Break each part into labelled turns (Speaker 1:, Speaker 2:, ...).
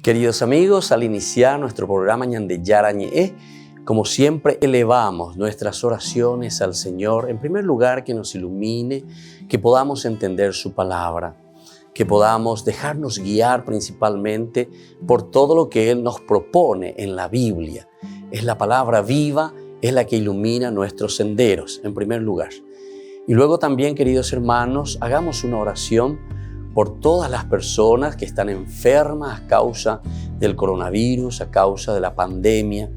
Speaker 1: Queridos amigos, al iniciar nuestro programa Ñande Yarañe, como siempre elevamos nuestras oraciones al Señor, en primer lugar que nos ilumine, que podamos entender su palabra, que podamos dejarnos guiar principalmente por todo lo que Él nos propone en la Biblia. Es la palabra viva, es la que ilumina nuestros senderos, en primer lugar. Y luego también, queridos hermanos, hagamos una oración por todas las personas que están enfermas a causa del coronavirus, a causa de la pandemia.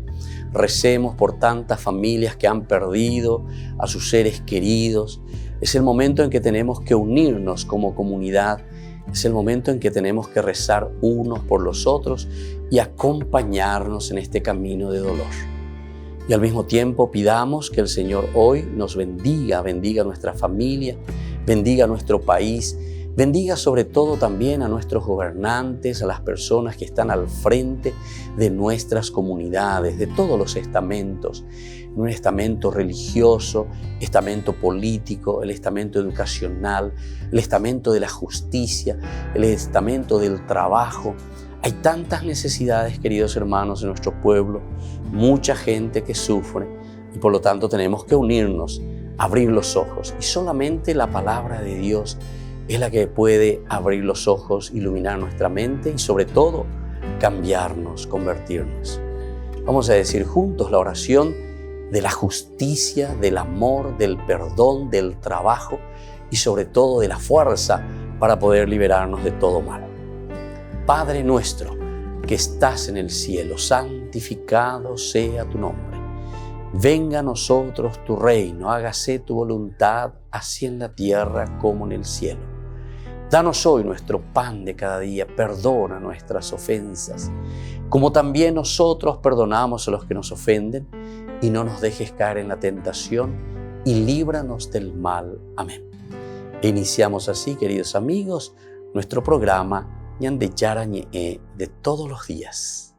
Speaker 1: Recemos por tantas familias que han perdido a sus seres queridos. Es el momento en que tenemos que unirnos como comunidad. Es el momento en que tenemos que rezar unos por los otros y acompañarnos en este camino de dolor. Y al mismo tiempo pidamos que el Señor hoy nos bendiga nuestra familia, bendiga nuestro país, bendiga sobre todo también a nuestros gobernantes, a las personas que están al frente de nuestras comunidades, de todos los estamentos, un estamento religioso, estamento político, el estamento educacional, el estamento de la justicia, el estamento del trabajo. Hay tantas necesidades, queridos hermanos, en nuestro pueblo, mucha gente que sufre y por lo tanto tenemos que unirnos, abrir los ojos y solamente la palabra de Dios es la que puede abrir los ojos, iluminar nuestra mente y sobre todo cambiarnos, convertirnos. Vamos a decir juntos la oración de la justicia, del amor, del perdón, del trabajo y sobre todo de la fuerza para poder liberarnos de todo mal. Padre nuestro que estás en el cielo, santificado sea tu nombre. Venga a nosotros tu reino, hágase tu voluntad, así en la tierra como en el cielo. Danos hoy nuestro pan de cada día, perdona nuestras ofensas, como también nosotros perdonamos a los que nos ofenden, y no nos dejes caer en la tentación, y líbranos del mal. Amén. E iniciamos así, queridos amigos, nuestro programa Ñande Yarañe de todos los días.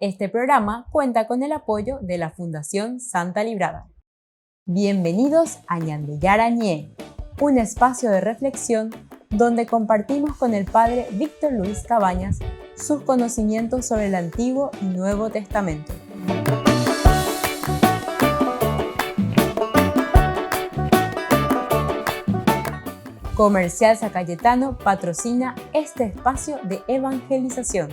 Speaker 2: Este programa cuenta con el apoyo de la Fundación Santa Librada. Bienvenidos a Ñande Yarañe, un espacio de reflexión donde compartimos con el Padre Víctor Luis Cabañas sus conocimientos sobre el Antiguo y Nuevo Testamento. Comercial San Cayetano patrocina este espacio de evangelización.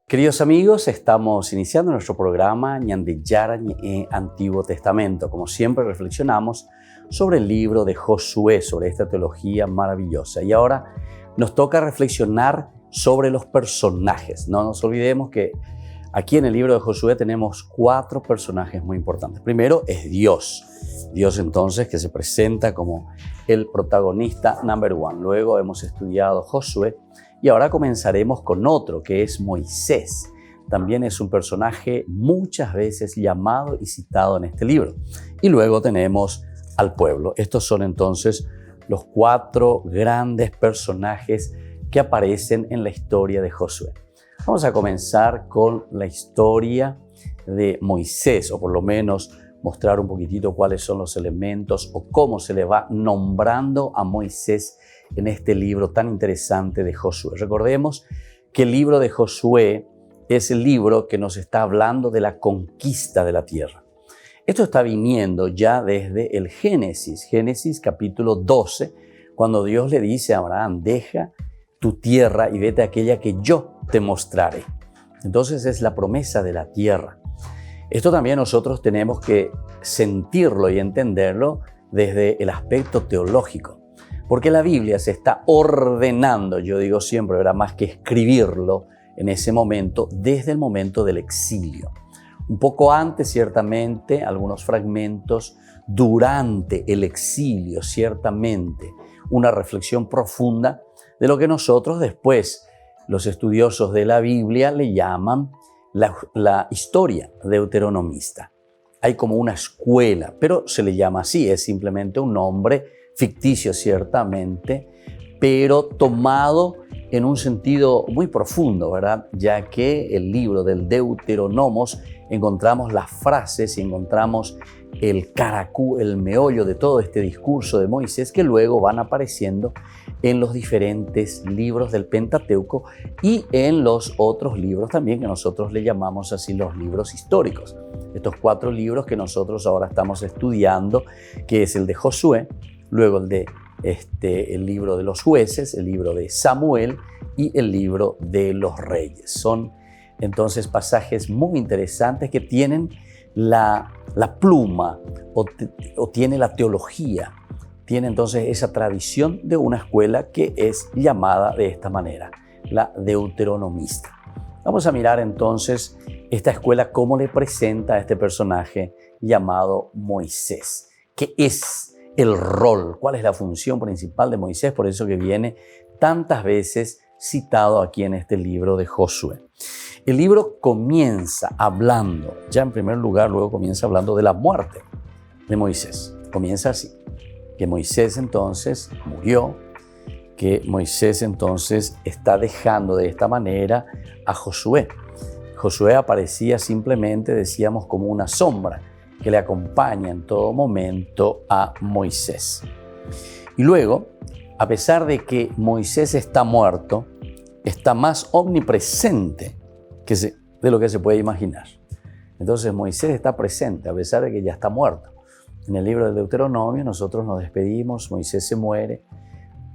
Speaker 1: Queridos amigos, estamos iniciando nuestro programa Ñande Yarañe Antiguo Testamento. Como siempre reflexionamos sobre el libro de Josué, sobre esta teología maravillosa. Y ahora nos toca reflexionar sobre los personajes. No nos olvidemos que aquí en el libro de Josué tenemos 4 personajes muy importantes. Primero es Dios. Dios entonces que se presenta como el protagonista number 1. Luego hemos estudiado Josué. Y ahora comenzaremos con otro, que es Moisés. También es un personaje muchas veces llamado y citado en este libro. Y luego tenemos al pueblo. Estos son entonces los 4 grandes personajes que aparecen en la historia de Josué. Vamos a comenzar con la historia de Moisés, o por lo menos mostrar un poquitito cuáles son los elementos o cómo se le va nombrando a Moisés en este libro tan interesante de Josué. Recordemos que el libro de Josué es el libro que nos está hablando de la conquista de la tierra. Esto está viniendo ya desde el Génesis capítulo 12, cuando Dios le dice a Abraham, deja tu tierra y vete a aquella que yo te mostraré. Entonces es la promesa de la tierra. Esto también nosotros tenemos que sentirlo y entenderlo desde el aspecto teológico. Porque la Biblia se está ordenando, yo digo siempre, era más que escribirlo en ese momento, desde el momento del exilio. Un poco antes, ciertamente, algunos fragmentos, durante el exilio, ciertamente, una reflexión profunda de lo que nosotros después, los estudiosos de la Biblia, le llaman la historia deuteronomista. Hay como una escuela, pero se le llama así, es simplemente un nombre ficticio ciertamente, pero tomado en un sentido muy profundo, ¿verdad? Ya que el libro del Deuteronomos encontramos las frases y encontramos el caracú, el meollo de todo este discurso de Moisés, que luego van apareciendo en los diferentes libros del Pentateuco y en los otros libros también, que nosotros le llamamos así los libros históricos. Estos 4 libros que nosotros ahora estamos estudiando, que es el de Josué, luego el libro de los jueces, el libro de Samuel y el libro de los reyes. Son entonces pasajes muy interesantes que tienen la pluma o tiene la teología, tiene entonces esa tradición de una escuela que es llamada de esta manera, la deuteronomista. Vamos a mirar entonces esta escuela cómo le presenta a este personaje llamado Moisés. ¿Qué es el rol? ¿Cuál es la función principal de Moisés? Por eso que viene tantas veces citado aquí en este libro de Josué. El libro comienza hablando, ya en primer lugar, luego comienza hablando de la muerte de Moisés. Comienza así, que Moisés entonces murió, que Moisés entonces está dejando de esta manera a Josué. Josué aparecía simplemente, decíamos, como una sombra que le acompaña en todo momento a Moisés. Y luego, a pesar de que Moisés está muerto, está más omnipresente de lo que se puede imaginar. Entonces Moisés está presente a pesar de que ya está muerto. En el libro del Deuteronomio nosotros nos despedimos, Moisés se muere,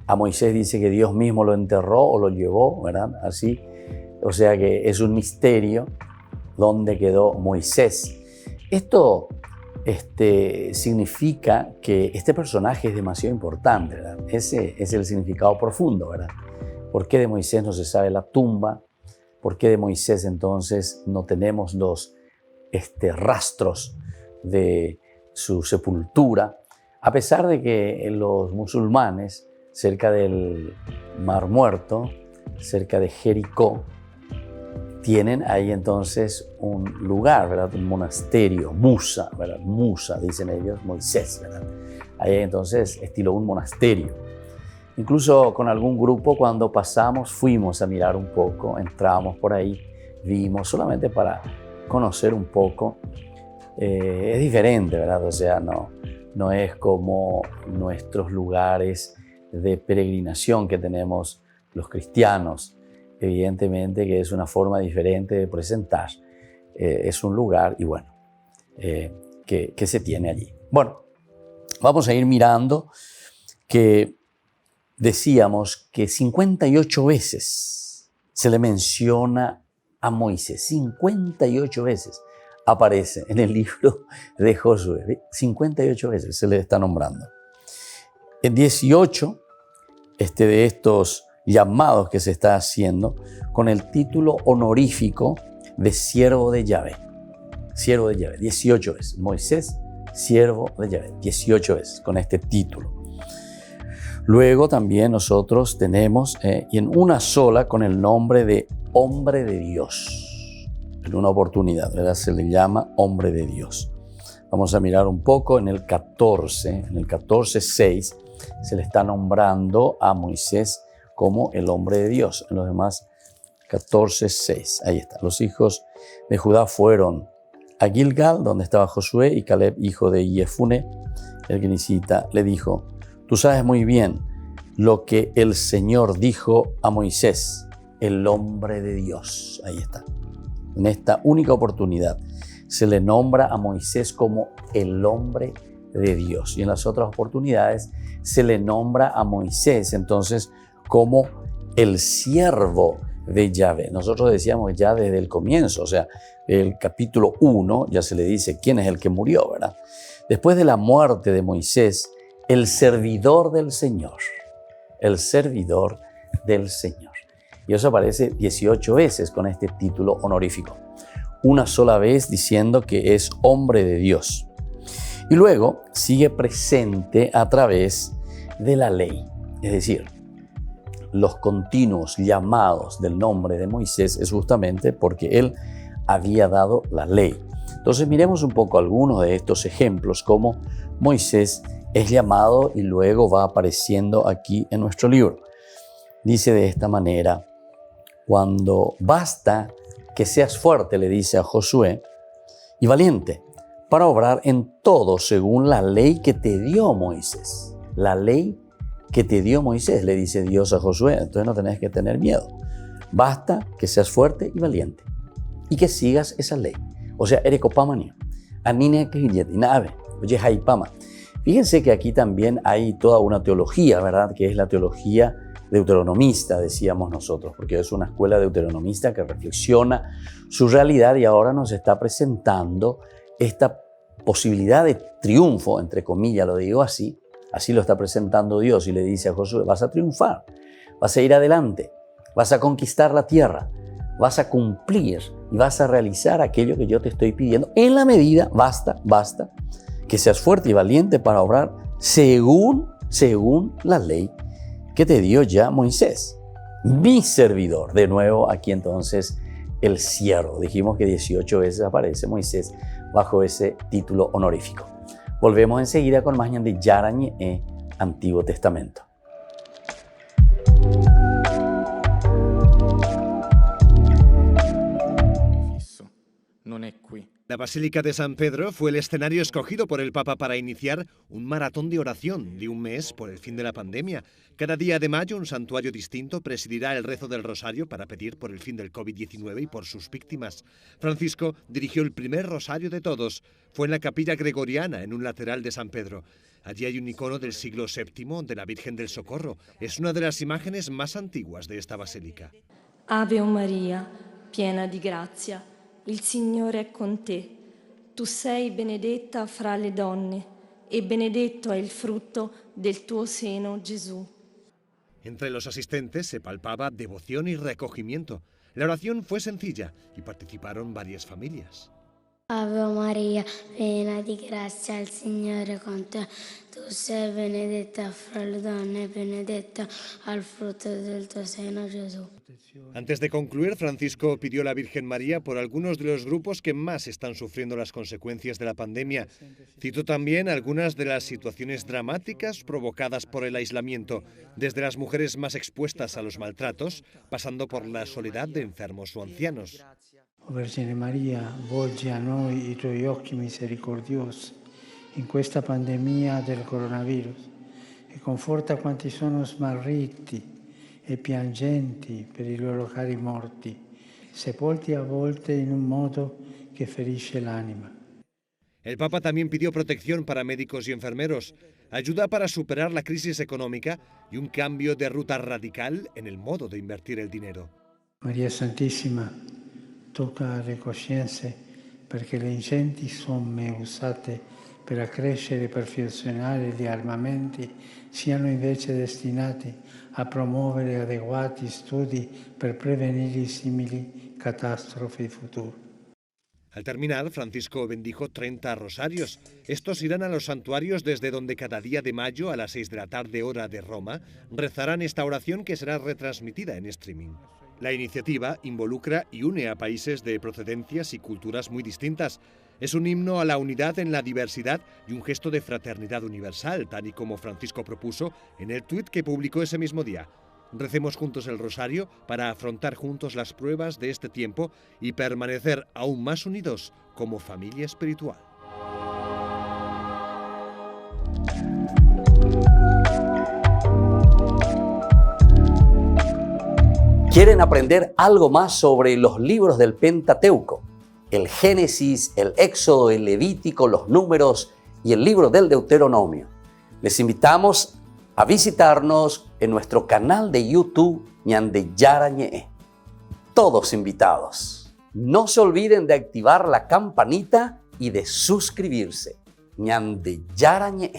Speaker 1: a Moisés dice que Dios mismo lo enterró o lo llevó, ¿verdad? Así, o sea que es un misterio dónde quedó Moisés. Esto significa que este personaje es demasiado importante, ¿verdad? Ese es el significado profundo, ¿verdad? ¿Por qué de Moisés no se sabe la tumba? ¿Por qué de Moisés entonces no tenemos los rastros de su sepultura? A pesar de que los musulmanes, cerca del Mar Muerto, cerca de Jericó, tienen ahí entonces un lugar, ¿verdad? Un monasterio, Musa, ¿verdad? Musa, dicen ellos, Moisés, ¿verdad? Ahí entonces estilo un monasterio. Incluso con algún grupo cuando pasamos fuimos a mirar un poco, entramos por ahí, vimos solamente para conocer un poco. Es diferente, ¿verdad? O sea, no es como nuestros lugares de peregrinación que tenemos los cristianos. Evidentemente que es una forma diferente de presentar. Es un lugar y bueno, que se tiene allí. Bueno, vamos a ir mirando que decíamos que 58 veces se le menciona a Moisés. 58 veces aparece en el libro de Josué. 58 veces se le está nombrando. En 18 de estos llamados que se está haciendo con el título honorífico de siervo de Yahvé. Siervo de Yahvé, 18 veces. Moisés, siervo de Yahvé, 18 veces con este título. Luego también nosotros tenemos, y en una sola, con el nombre de hombre de Dios. En una oportunidad, ¿verdad? Se le llama hombre de Dios. Vamos a mirar un poco en el 14:6, se le está nombrando a Moisés como el hombre de Dios. En los demás, 14:6, ahí está. Los hijos de Judá fueron a Gilgal, donde estaba Josué, y Caleb, hijo de Jefune, el kenicita, le dijo: tú sabes muy bien lo que el Señor dijo a Moisés, el hombre de Dios. Ahí está. En esta única oportunidad se le nombra a Moisés como el hombre de Dios. Y en las otras oportunidades se le nombra a Moisés entonces como el siervo de Yahvé. Nosotros decíamos ya desde el comienzo, o sea, el capítulo 1 ya se le dice quién es el que murió, ¿verdad? Después de la muerte de Moisés, el servidor del Señor. El servidor del Señor. Y eso aparece 18 veces con este título honorífico. Una sola vez diciendo que es hombre de Dios. Y luego sigue presente a través de la ley. Es decir, los continuos llamados del nombre de Moisés es justamente porque él había dado la ley. Entonces miremos un poco algunos de estos ejemplos, como Moisés es llamado y luego va apareciendo aquí en nuestro libro. Dice de esta manera: cuando basta que seas fuerte, le dice a Josué, y valiente, para obrar en todo según la ley que te dio Moisés. La ley que te dio Moisés, le dice Dios a Josué. Entonces no tenés que tener miedo. Basta que seas fuerte y valiente y que sigas esa ley. O sea, erekopamania. Anine kiyet inabe. Oye, haipama. Fíjense que aquí también hay toda una teología, ¿verdad? Que es la teología deuteronomista, decíamos nosotros, porque es una escuela deuteronomista que reflexiona su realidad y ahora nos está presentando esta posibilidad de triunfo, entre comillas, lo digo así lo está presentando Dios y le dice a Josué, vas a triunfar, vas a ir adelante, vas a conquistar la tierra, vas a cumplir y vas a realizar aquello que yo te estoy pidiendo en la medida, basta, que seas fuerte y valiente para obrar según la ley que te dio ya Moisés, mi servidor. De nuevo, aquí entonces el siervo. Dijimos que 18 veces aparece Moisés bajo ese título honorífico. Volvemos enseguida con más de Yarañe Antiguo Testamento.
Speaker 3: Non è qui.
Speaker 4: La Basílica de San Pedro fue el escenario escogido por el Papa para iniciar un maratón de oración de un mes por el fin de la pandemia. Cada día de mayo un santuario distinto presidirá el rezo del rosario para pedir por el fin del COVID-19 y por sus víctimas. Francisco dirigió el primer rosario de todos. Fue en la capilla gregoriana, en un lateral de San Pedro. Allí hay un icono del siglo VII de la Virgen del Socorro. Es una de las imágenes más antiguas de esta basílica.
Speaker 5: Ave Maria, piena di grazia. Il Signore è con te. Tu sei benedetta fra le donne e benedetto è il frutto del tuo seno, Gesù.
Speaker 4: Entre los asistentes se palpaba devoción y recogimiento. La oración fue sencilla y participaron varias familias.
Speaker 6: Ave Maria, piena di grazia, il Signore è con te. Tu sei benedetta fra le donne e benedetto è il frutto del tuo seno, Gesù.
Speaker 4: Antes de concluir, Francisco pidió a la Virgen María por algunos de los grupos que más están sufriendo las consecuencias de la pandemia. Citó también algunas de las situaciones dramáticas provocadas por el aislamiento, desde las mujeres más expuestas a los maltratos, pasando por la soledad de enfermos o ancianos.
Speaker 7: Vergine Maria, volgi a noi i tuoi occhi misericordiosi in questa pandemia del coronavirus e conforta quanti sono smarriti e piangenti per i loro cari morti, sepolti a volte in un modo che ferisce l'anima.
Speaker 4: El Papa también pidió protección para médicos y enfermeros, ayuda para superar la crisis económica y un cambio de ruta radical en el modo de invertir el dinero.
Speaker 7: Maria Santissima, tocca le coscienze perché le ingenti somme usate per accrescere e perfezionare gli armamenti siano invece destinati a promuovere adeguati studi per prevenire simili catastrofi future.
Speaker 4: Al terminar, Francisco bendijo 30 rosarios. Estos irán a los santuarios desde donde cada día de mayo a las 6 de la tarde hora de Roma rezarán esta oración que será retransmitida en streaming. La iniciativa involucra y une a países de procedencias y culturas muy distintas. Es un himno a la unidad en la diversidad y un gesto de fraternidad universal, tal y como Francisco propuso en el tuit que publicó ese mismo día. Recemos juntos el rosario para afrontar juntos las pruebas de este tiempo y permanecer aún más unidos como familia espiritual.
Speaker 1: ¿Quieren aprender algo más sobre los libros del Pentateuco? El Génesis, el Éxodo, el Levítico, los Números y el libro del Deuteronomio. Les invitamos a visitarnos en nuestro canal de YouTube Ñande Yarañe. Todos invitados. No se olviden de activar la campanita y de suscribirse. Ñande Yarañe.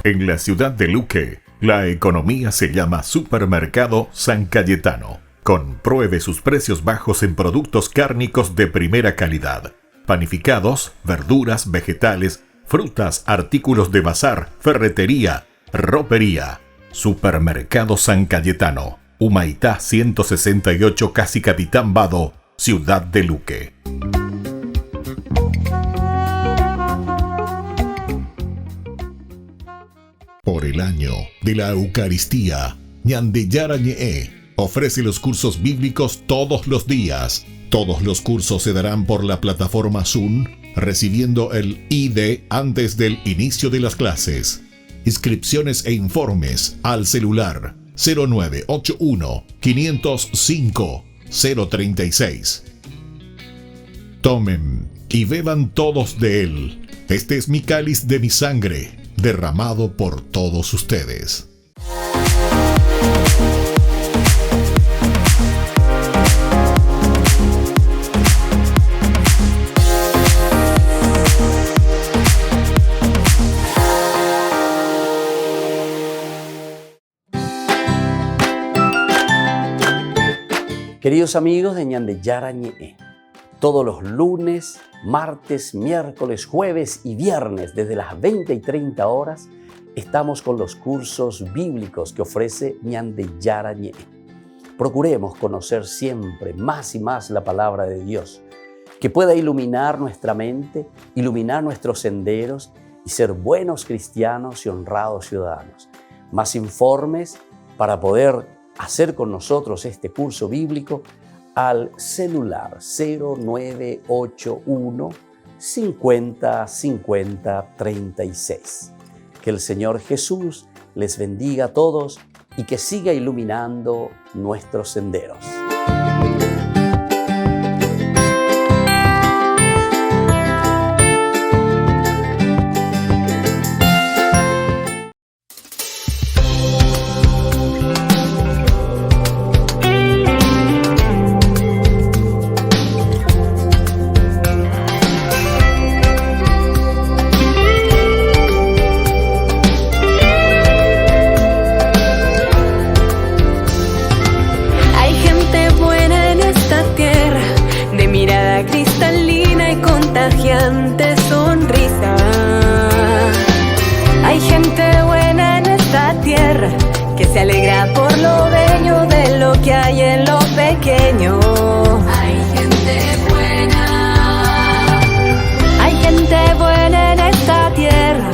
Speaker 8: En la ciudad de Luque, la economía se llama Supermercado San Cayetano. Compruebe sus precios bajos en productos cárnicos de primera calidad. Panificados, verduras, vegetales, frutas, artículos de bazar, ferretería, ropería. Supermercado San Cayetano, Humaitá 168, casi Capitán Vado, Ciudad de Luque. Por el año de la Eucaristía, Ñande Yarañe ofrece los cursos bíblicos todos los días. Todos los cursos se darán por la plataforma Zoom, recibiendo el ID antes del inicio de las clases. Inscripciones e informes al celular 0981 505 036. Tomen y beban todos de él. Este es mi cáliz de mi sangre, derramado por todos ustedes.
Speaker 1: Queridos amigos de Ñande Yarañe, todos los lunes, martes, miércoles, jueves y viernes desde las 20 y 30 horas estamos con los cursos bíblicos que ofrece Ñande Yarañe. Procuremos conocer siempre más y más la palabra de Dios, que pueda iluminar nuestra mente, iluminar nuestros senderos y ser buenos cristianos y honrados ciudadanos. Más informes para poder hacer con nosotros este curso bíblico al celular 0981 50 50 36. Que el Señor Jesús les bendiga a todos y que siga iluminando nuestros senderos.
Speaker 9: Sonrisa. Hay gente buena en esta tierra que se alegra por lo bello de lo que hay en lo pequeño. Hay gente buena. Hay gente buena en esta tierra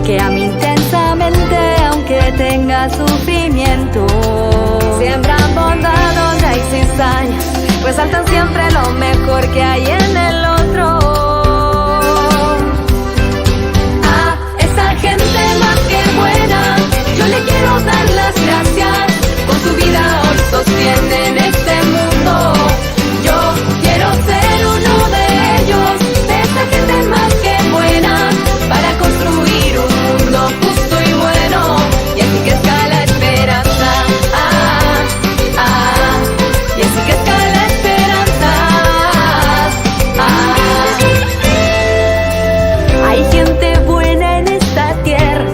Speaker 9: que ama intensamente aunque tenga sufrimiento. Siembran bondad donde hay cizaña, resaltan siempre lo mejor que hay en el otro. Yo le quiero dar las gracias, con su vida hoy sostienen este mundo. Yo quiero ser uno de ellos, de esta gente más que buena, para construir un mundo justo y bueno, y así crezca la esperanza. Y así crezca la esperanza. Hay gente buena en esta tierra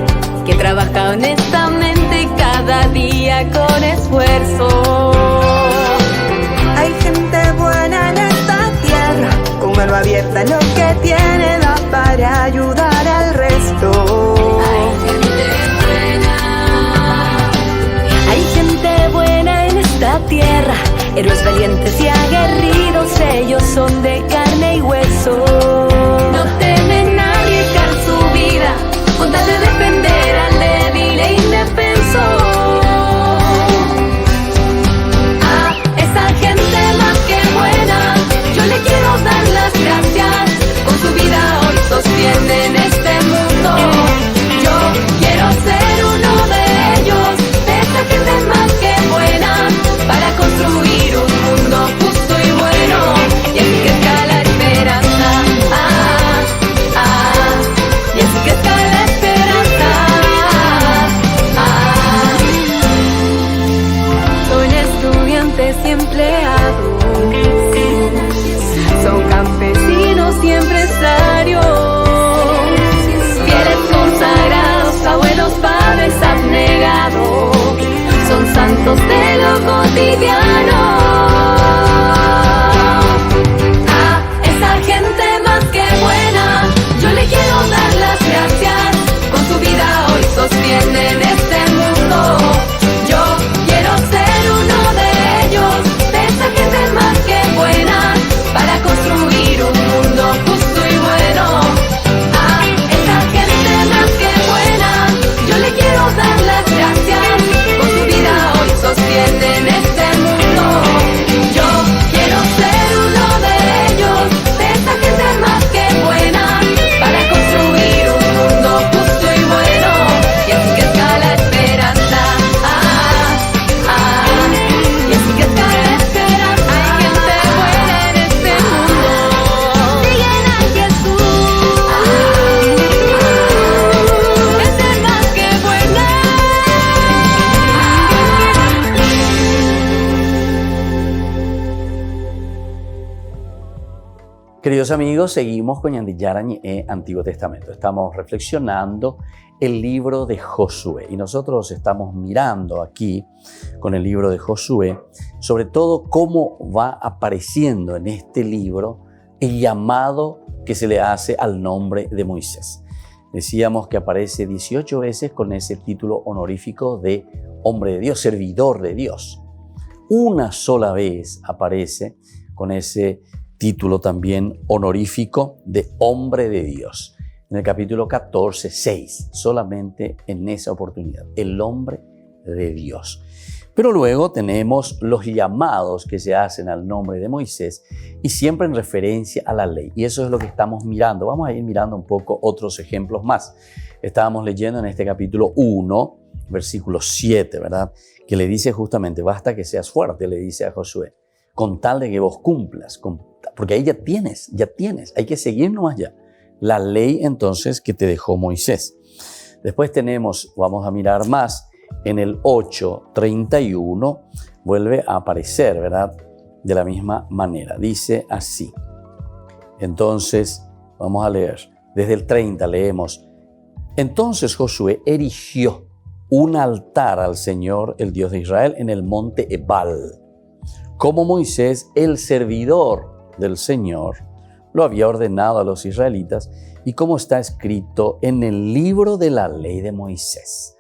Speaker 9: que trabaja honestamente cada día con esfuerzo. Hay gente buena en esta tierra, con mano abierta en lo que tiene, da para ayudar al resto. Hay gente buena. Hay gente buena en esta tierra, héroes valientes y aguerridos, ellos son de carne y hueso. No temen arriesgar su vida con tal de defender al débil e indefenso. A esa gente más que buena, yo le quiero dar las gracias, con su vida hoy sostienen este mundo. Yo quiero ser uno de ellos, de esa gente más que buena, para construir un mundo justo y bueno, y así crezca la esperanza. Y así crezca la esperanza. Son estudiantes y empleados, son campesinos y empresarios, fieles consagrados, abuelos, padres abnegados, son santos de lo cotidiano. A esa gente más que buena, yo le quiero dar las gracias, con su vida hoy sostienen este mundo.
Speaker 1: Queridos amigos, seguimos con Ñande Yarañe, Antiguo Testamento. Estamos reflexionando el libro de Josué y nosotros estamos mirando aquí con el libro de Josué sobre todo cómo va apareciendo en este libro el llamado que se le hace al nombre de Moisés. Decíamos que aparece 18 veces con ese título honorífico de hombre de Dios, servidor de Dios. Una sola vez aparece con ese título también honorífico de hombre de Dios. En el capítulo 14, 6, solamente en esa oportunidad, el hombre de Dios. Pero luego tenemos los llamados que se hacen al nombre de Moisés y siempre en referencia a la ley. Y eso es lo que estamos mirando. Vamos a ir mirando un poco otros ejemplos más. Estábamos leyendo en este capítulo 1, versículo 7, ¿verdad? Que le dice justamente, basta que seas fuerte, le dice a Josué, con tal de que vos cumplas, porque ahí ya tienes, hay que seguir nomás ya. La ley entonces que te dejó Moisés. Después tenemos, vamos a mirar más, en el 8:31 vuelve a aparecer, ¿verdad? De la misma manera, dice así. Entonces, vamos a leer, desde el 30 leemos, entonces Josué erigió un altar al Señor, el Dios de Israel, en el monte Ebal, como Moisés, el servidor del Señor, lo había ordenado a los israelitas y como está escrito en el libro de la ley de Moisés.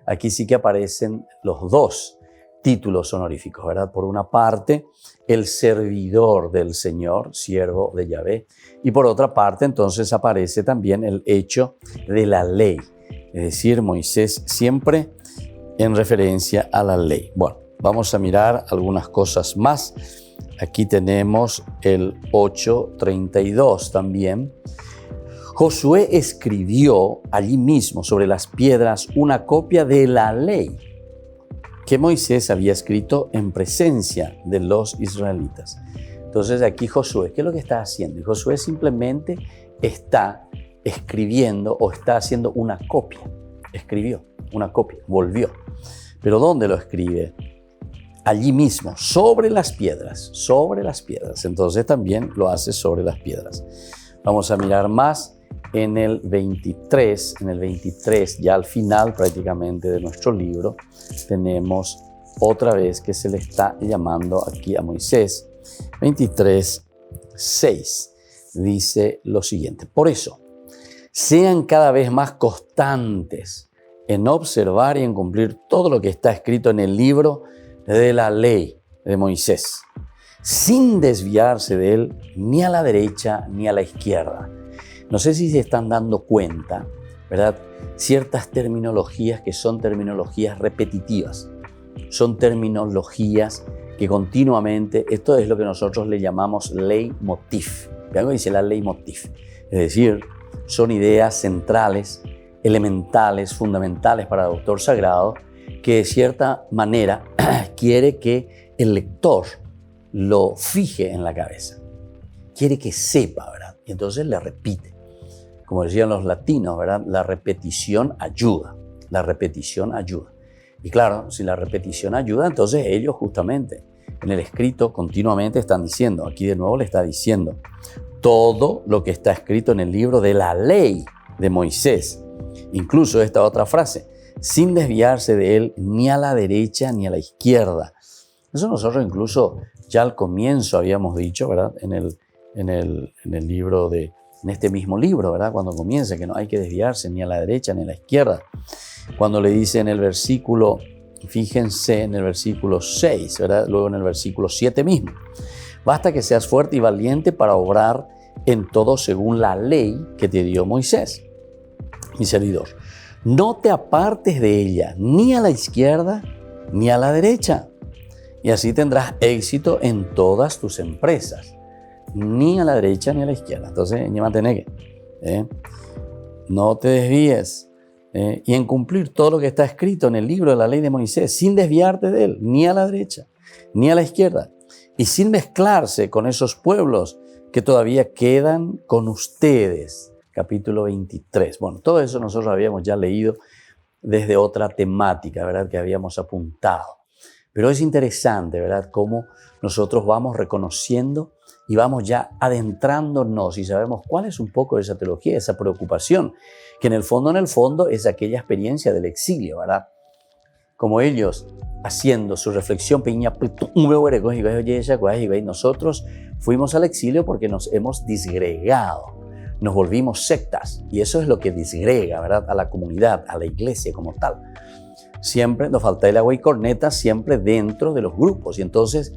Speaker 1: Aquí sí que aparecen los dos títulos honoríficos, ¿verdad? Por una parte, el servidor del Señor, siervo de Yahvé, y por otra parte, entonces aparece también el hecho de la ley, es decir, Moisés siempre en referencia a la ley. Bueno, vamos a mirar algunas cosas más. Aquí tenemos el 8:32 también. Josué escribió allí mismo sobre las piedras una copia de la ley que Moisés había escrito en presencia de los israelitas. Entonces aquí Josué, ¿qué es lo que está haciendo? Y Josué simplemente está escribiendo o está haciendo una copia. Escribió una copia, volvió. ¿Pero dónde lo escribe? Allí mismo, sobre las piedras, sobre las piedras. Entonces también lo hace sobre las piedras. Vamos a mirar más en el 23. En el 23, ya al final prácticamente de nuestro libro, tenemos otra vez que se le está llamando aquí a Moisés. 23:6 dice lo siguiente. Por eso, sean cada vez más constantes en observar y en cumplir todo lo que está escrito en el libro de la ley de Moisés, sin desviarse de él ni a la derecha ni a la izquierda. No sé si se están dando cuenta, ¿verdad? Ciertas terminologías que son terminologías repetitivas, son terminologías que continuamente, esto es lo que nosotros le llamamos leitmotiv. Vean lo que dice la leitmotiv, es decir, son ideas centrales, elementales, fundamentales para el autor sagrado, que de cierta manera quiere que el lector lo fije en la cabeza. Quiere que sepa, ¿verdad? Y entonces le repite. Como decían los latinos, ¿verdad? La repetición ayuda. La repetición ayuda. Y claro, si la repetición ayuda, entonces ellos justamente en el escrito continuamente están diciendo, aquí de nuevo le está diciendo, todo lo que está escrito en el libro de la ley de Moisés. Incluso esta otra frase, sin desviarse de él ni a la derecha ni a la izquierda. Eso nosotros incluso ya al comienzo habíamos dicho, ¿verdad? En el libro en este mismo libro, ¿verdad? Cuando comienza que no hay que desviarse ni a la derecha ni a la izquierda. Cuando le dice en el versículo, fíjense en el versículo 6, ¿verdad? Luego en el versículo 7 mismo. Basta que seas fuerte y valiente para obrar en todo según la ley que te dio Moisés, mi servidor. No te apartes de ella, ni a la izquierda, ni a la derecha. Y así tendrás éxito en todas tus empresas. Ni a la derecha, ni a la izquierda. Entonces, no te desvíes. Y en cumplir todo lo que está escrito en el libro de la ley de Moisés, sin desviarte de él, ni a la derecha, ni a la izquierda. Y sin mezclarse con esos pueblos que todavía quedan con ustedes. Capítulo 23. Bueno, todo eso nosotros habíamos ya leído desde otra temática, ¿verdad? Que habíamos apuntado. Pero es interesante, ¿verdad?, cómo nosotros vamos reconociendo y vamos ya adentrándonos y sabemos cuál es un poco esa teología, esa preocupación, que en el fondo es aquella experiencia del exilio, ¿verdad? Como ellos haciendo su reflexión, nosotros fuimos al exilio porque nos hemos disgregado, nos volvimos sectas, y eso es lo que disgrega, ¿verdad?, a la comunidad, a la iglesia como tal. Siempre nos falta el agua y corneta, siempre dentro de los grupos, y entonces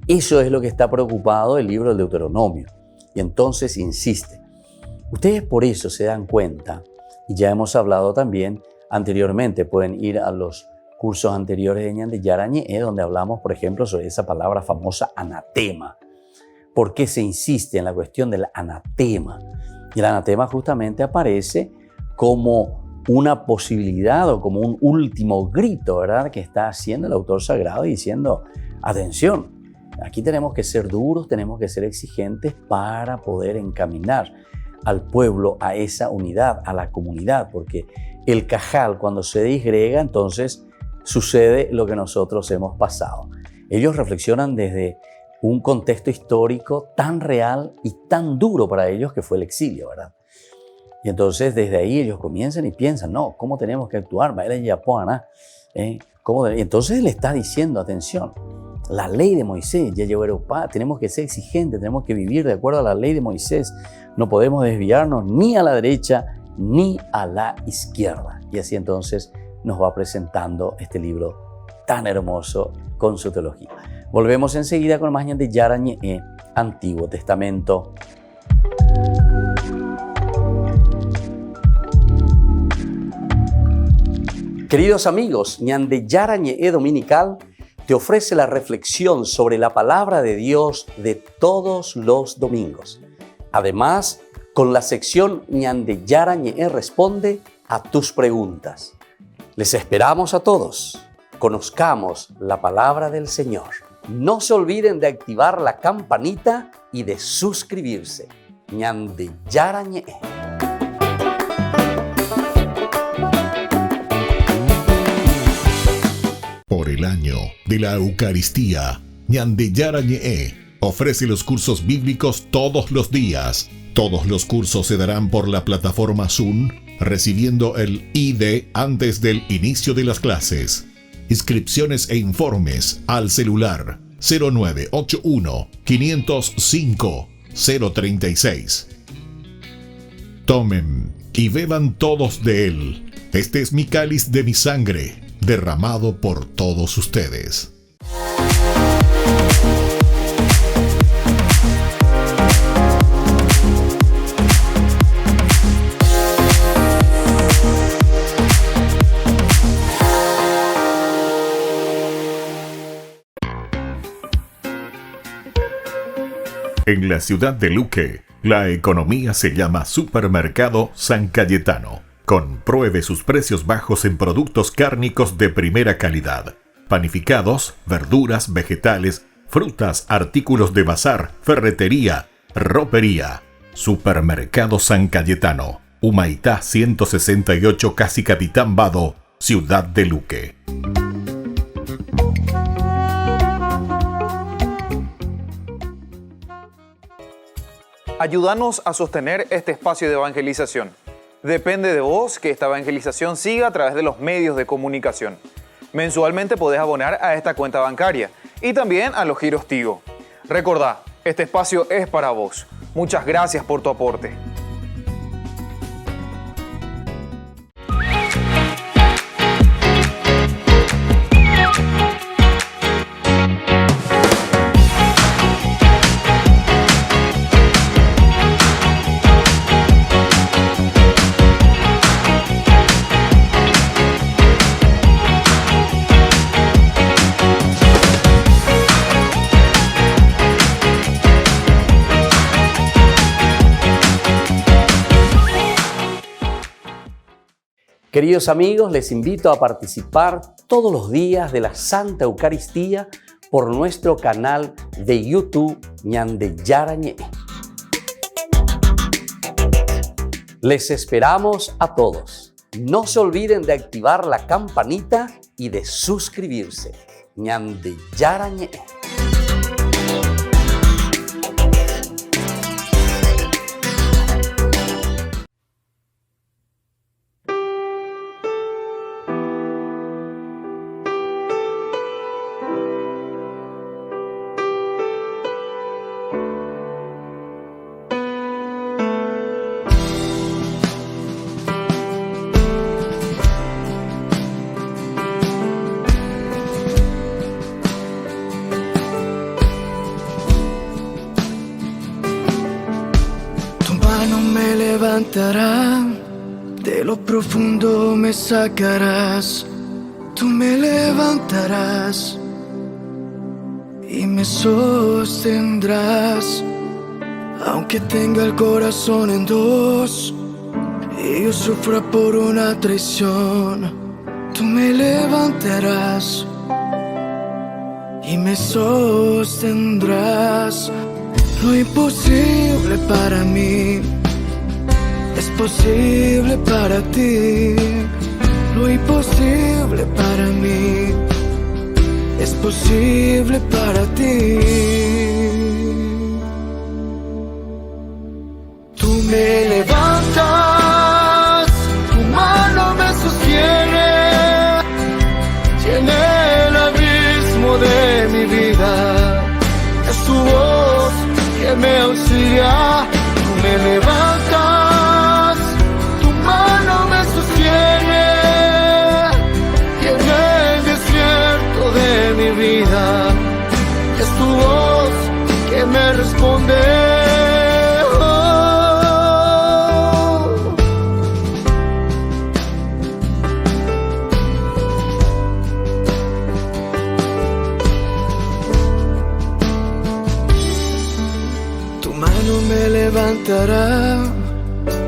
Speaker 1: eso es lo que está preocupado el libro del Deuteronomio. Y entonces insiste. Ustedes por eso se dan cuenta, y ya hemos hablado también anteriormente, pueden ir a los cursos anteriores de Ñan de Yarañé, donde hablamos, por ejemplo, sobre esa palabra famosa anatema. ¿Por qué se insiste en la cuestión del anatema? Y el anatema justamente aparece como una posibilidad o como un último grito, ¿verdad?, que está haciendo el autor sagrado y diciendo, atención, aquí tenemos que ser duros, tenemos que ser exigentes para poder encaminar al pueblo a esa unidad, a la comunidad, porque el cajal cuando se disgrega, entonces sucede lo que nosotros hemos pasado. Ellos reflexionan desde un contexto histórico tan real y tan duro para ellos que fue el exilio, ¿verdad? Y entonces desde ahí ellos comienzan y piensan, no, ¿cómo tenemos que actuar? Y entonces él está diciendo, atención, la ley de Moisés, tenemos que ser exigentes, tenemos que vivir de acuerdo a la ley de Moisés, no podemos desviarnos ni a la derecha ni a la izquierda. Y así entonces nos va presentando este libro tan hermoso con su teología. Volvemos enseguida con más Ñan de Yarañé, Antiguo Testamento. Queridos amigos, Ñan de Yarañé Dominical te ofrece la reflexión sobre la palabra de Dios de todos los domingos. Además, con la sección Ñan de Yarañé responde a tus preguntas. Les esperamos a todos. Conozcamos la palabra del Señor. No se olviden de activar la campanita y de suscribirse. Ñan de Yarañé.
Speaker 8: Por el año de la Eucaristía, Ñan de Yarañé ofrece los cursos bíblicos todos los días. Todos los cursos se darán por la plataforma Zoom, recibiendo el ID antes del inicio de las clases. Inscripciones e informes al celular 0981 505 036. Tomen y beban todos de él. Este es mi cáliz de mi sangre, derramado por todos ustedes. En la ciudad de Luque, la economía se llama Supermercado San Cayetano. Compruebe sus precios bajos en productos cárnicos de primera calidad. Panificados, verduras, vegetales, frutas, artículos de bazar, ferretería, ropería. Supermercado San Cayetano. Humaitá 168, Casi Capitán Vado, ciudad de Luque.
Speaker 10: Ayúdanos a sostener este espacio de evangelización. Depende de vos que esta evangelización siga a través de los medios de comunicación. Mensualmente podés abonar a esta cuenta bancaria y también a los giros Tigo. Recordá, este espacio es para vos. Muchas gracias por tu aporte.
Speaker 1: Queridos amigos, les invito a participar todos los días de la Santa Eucaristía por nuestro canal de YouTube Ñan de Yarañé. Les esperamos a todos. No se olviden de activar la campanita y de suscribirse. ñande yarañe.
Speaker 11: De lo profundo me sacarás, tú me levantarás y me sostendrás. Aunque tenga el corazón en dos y yo sufra por una traición, tú me levantarás y me sostendrás. Lo imposible para mí es posible para ti, lo imposible para mí es posible para ti. Tú me levantas, tu mano me sostiene, llena el abismo de mi vida, es tu voz que me auxilia. Tú me levantas, tu mano me sostiene, y en el desierto de mi vida es tu voz que me responde. Tu mano me levantará,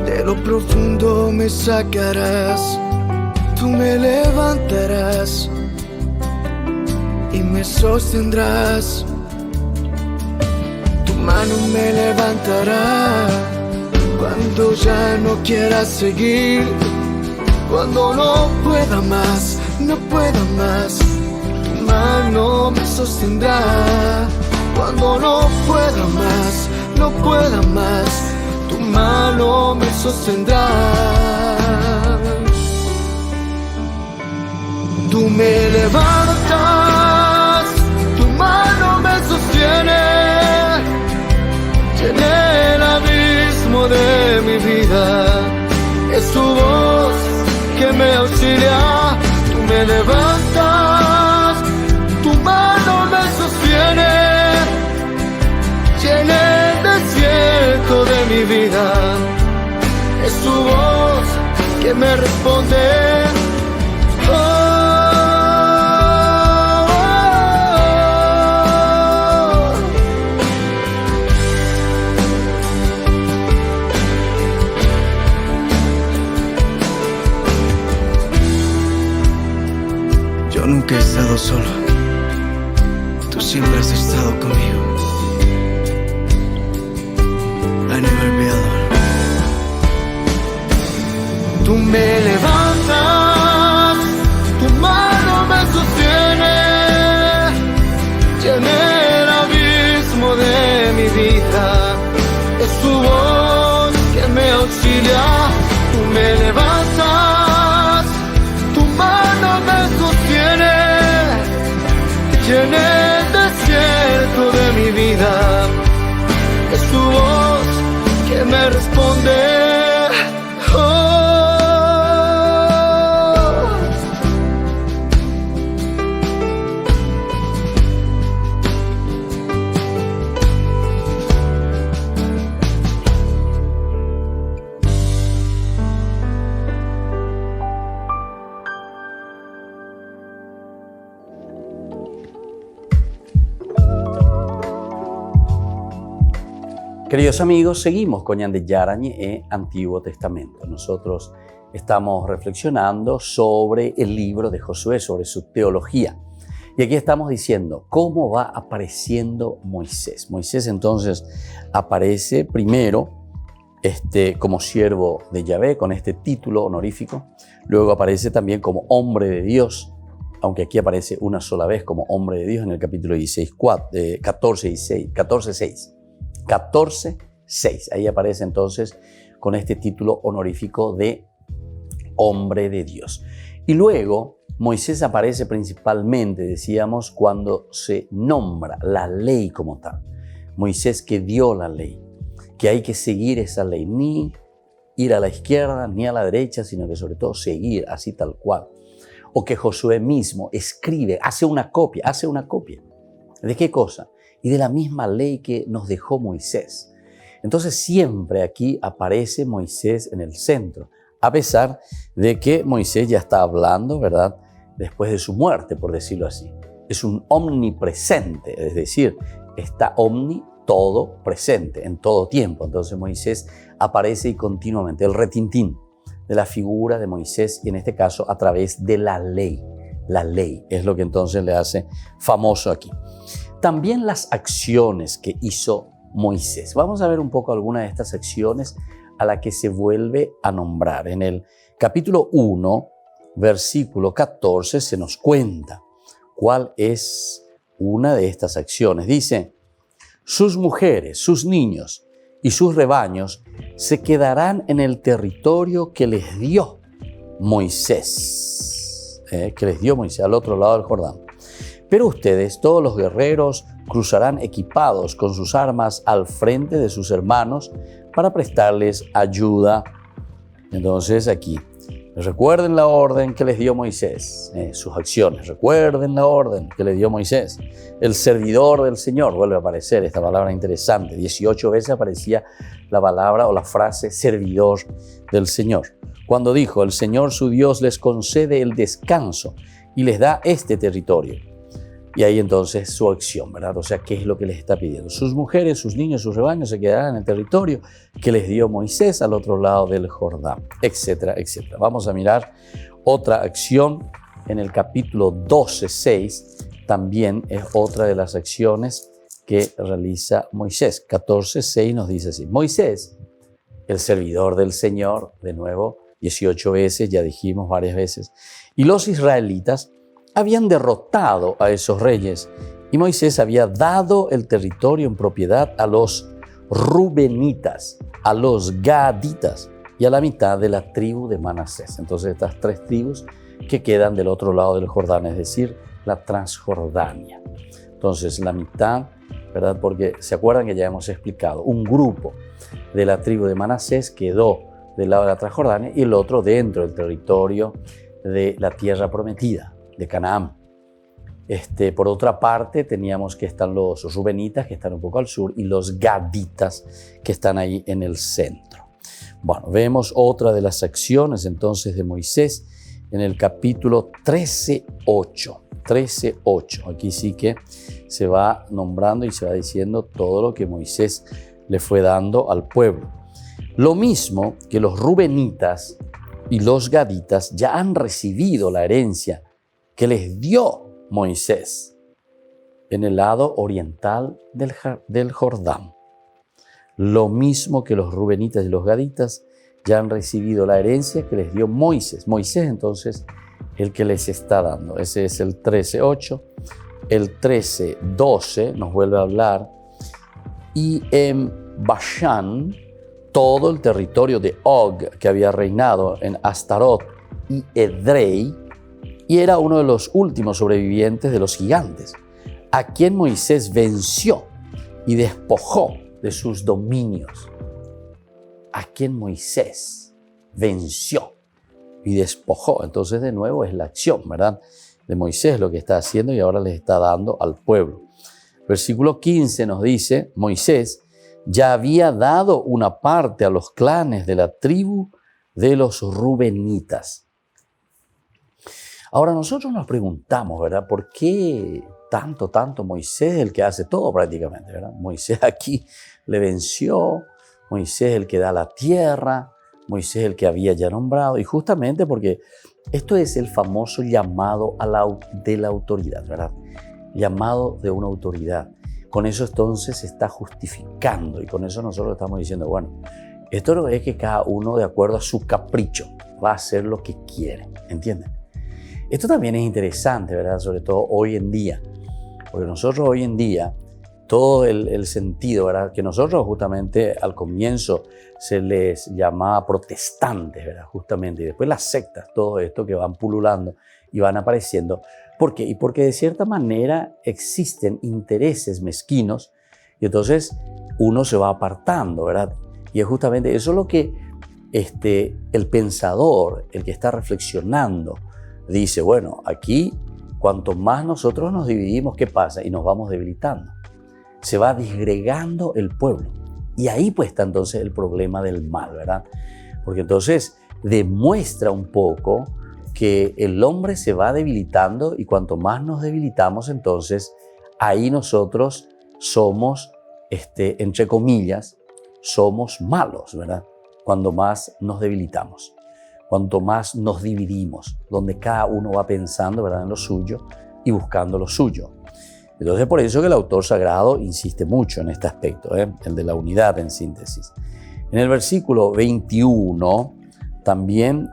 Speaker 11: de lo profundo me sacarás, tú me levantarás y me sostendrás. Tu mano me levantará cuando ya no quiera seguir, cuando no pueda más, no pueda más. Tu mano me sostendrá cuando no pueda más, no pueda más. Tu mano me sostendrá. Tú me levantas, tu mano me sostiene, llena el abismo de mi vida, es tu voz que me auxilia. Tú me levantas, tu mano me sostiene, llena el desierto de mi vida, es tu voz que me responde. Oh, yo nunca he estado solo, tú siempre has estado conmigo. I never be alone. Tú me levantas, tu mano me sostiene, llena el abismo de mi vida, es tu voz que me auxilia. Tú me levantas, tu mano me sostiene, llena el desierto de mi vida, es tu voz que me responde. Oh.
Speaker 1: Queridos amigos, seguimos con ñande yarañe e Antiguo Testamento. Nosotros estamos reflexionando sobre el libro de Josué, sobre su teología. Y aquí estamos diciendo cómo va apareciendo Moisés. Moisés entonces aparece primero como siervo de Yahvé, con este título honorífico. Luego aparece también como hombre de Dios. aunque aquí aparece una sola vez como hombre de Dios en el capítulo 14:6. Ahí aparece entonces con este título honorífico de hombre de Dios. Y luego Moisés aparece principalmente, decíamos, cuando se nombra la ley como tal. Moisés que dio la ley, que hay que seguir esa ley, ni ir a la izquierda ni a la derecha, sino que sobre todo seguir así tal cual. O que Josué mismo escribe, hace una copia. ¿De qué cosa? Y de la misma ley que nos dejó Moisés. Entonces siempre aquí aparece Moisés en el centro, a pesar de que Moisés ya está hablando, ¿verdad?, después de su muerte, por decirlo así. Es un omnipresente, es decir, está todo presente, en todo tiempo. Entonces Moisés aparece y continuamente, el retintín de la figura de Moisés, y en este caso a través de la ley. La ley es lo que entonces le hace famoso aquí. También las acciones que hizo Moisés. Vamos a ver un poco algunas de estas acciones a las que se vuelve a nombrar. En el capítulo 1, versículo 14, se nos cuenta cuál es una de estas acciones. Dice: sus mujeres, sus niños y sus rebaños se quedarán en el territorio que les dio Moisés, al otro lado del Jordán. Pero ustedes, todos los guerreros, cruzarán equipados con sus armas al frente de sus hermanos para prestarles ayuda. Entonces aquí, recuerden la orden que les dio Moisés, sus acciones, recuerden la orden que les dio Moisés. El servidor del Señor, vuelve a aparecer esta palabra interesante, 18 veces aparecía la palabra o la frase servidor del Señor. Cuando dijo: el Señor su Dios les concede el descanso y les da este territorio. Y ahí entonces su acción, ¿verdad? O sea, ¿qué es lo que les está pidiendo? Sus mujeres, sus niños, sus rebaños se quedarán en el territorio que les dio Moisés al otro lado del Jordán, etcétera, etcétera. Vamos a mirar otra acción en el capítulo 12:6. También es otra de las acciones que realiza Moisés. 14:6 nos dice así: Moisés, el servidor del Señor, de nuevo, 18 veces, ya dijimos varias veces, y los israelitas habían derrotado a esos reyes, y Moisés había dado el territorio en propiedad a los rubenitas, a los gaditas y a la mitad de la tribu de Manasés. Entonces estas tres tribus que quedan del otro lado del Jordán, es decir, la Transjordania. Entonces la mitad, ¿verdad? Porque se acuerdan que ya hemos explicado, un grupo de la tribu de Manasés quedó del lado de la Transjordania y el otro dentro del territorio de la tierra prometida, de Canaán. Por otra parte, teníamos que están los rubenitas, que están un poco al sur, y los gaditas, que están ahí en el centro. Bueno, vemos otra de las acciones entonces de Moisés en el capítulo 13:8. 13:8. Aquí sí que se va nombrando y se va diciendo todo lo que Moisés le fue dando al pueblo. Lo mismo que los rubenitas y los gaditas ya han recibido la herencia que les dio Moisés en el lado oriental del Jordán. Lo mismo que los rubenitas y los gaditas ya han recibido la herencia que les dio Moisés. Moisés entonces el que les está dando. Ese es el 13:8. El 13:12 nos vuelve a hablar. Y en Bashán, todo el territorio de Og, que había reinado en Astarot y Edrei, y era uno de los últimos sobrevivientes de los gigantes, a quien Moisés venció y despojó de sus dominios. A quien Moisés venció y despojó. Entonces, de nuevo, es la acción, ¿verdad?, de Moisés lo que está haciendo y ahora les está dando al pueblo. Versículo 15 nos dice: Moisés ya había dado una parte a los clanes de la tribu de los rubenitas. Ahora nosotros nos preguntamos, ¿verdad?, ¿por qué tanto Moisés, el que hace todo prácticamente, ¿verdad? Moisés aquí le venció, Moisés el que da la tierra, Moisés el que había ya nombrado, y justamente porque esto es el famoso llamado de la autoridad, ¿verdad? Llamado de una autoridad. Con eso entonces se está justificando y con eso nosotros estamos diciendo, bueno, esto no es que cada uno de acuerdo a su capricho va a hacer lo que quiere, ¿entienden? Esto también es interesante, ¿verdad? Sobre todo hoy en día, porque nosotros hoy en día, todo el sentido, ¿verdad? Que nosotros justamente al comienzo se les llamaba protestantes, ¿verdad? Justamente, y después las sectas, todo esto que van pululando y van apareciendo. ¿Por qué? Y porque de cierta manera existen intereses mezquinos y entonces uno se va apartando, ¿verdad? Y es justamente eso lo que el pensador, el que está reflexionando, dice, bueno, aquí cuanto más nosotros nos dividimos, ¿qué pasa? Y nos vamos debilitando. Se va disgregando el pueblo. Y ahí pues está entonces el problema del mal, ¿verdad? Porque entonces demuestra un poco que el hombre se va debilitando y cuanto más nos debilitamos, entonces ahí nosotros somos, entre comillas, somos malos, ¿verdad? Cuando más nos debilitamos, cuanto más nos dividimos, donde cada uno va pensando, ¿verdad?, en lo suyo y buscando lo suyo. Entonces, por eso que el autor sagrado insiste mucho en este aspecto, el de la unidad en síntesis. En el versículo 21, también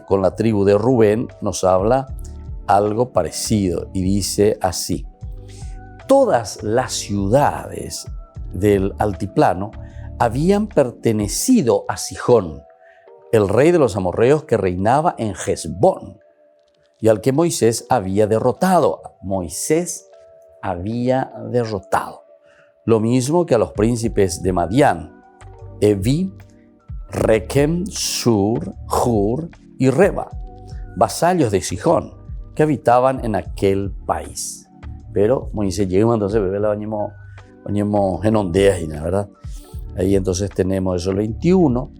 Speaker 1: con la tribu de Rubén, nos habla algo parecido y dice así: todas las ciudades del altiplano habían pertenecido a Sihón, el rey de los amorreos que reinaba en Hesbón, y al que Moisés había derrotado. Moisés había derrotado. Lo mismo que a los príncipes de Madián, Evi, Rekem, Sur, Hur y Reba, vasallos de Sihón, que habitaban en aquel país. Pero Moisés llegó, entonces bebé la bañemos en ondeas, ¿verdad? Ahí entonces tenemos eso el 21.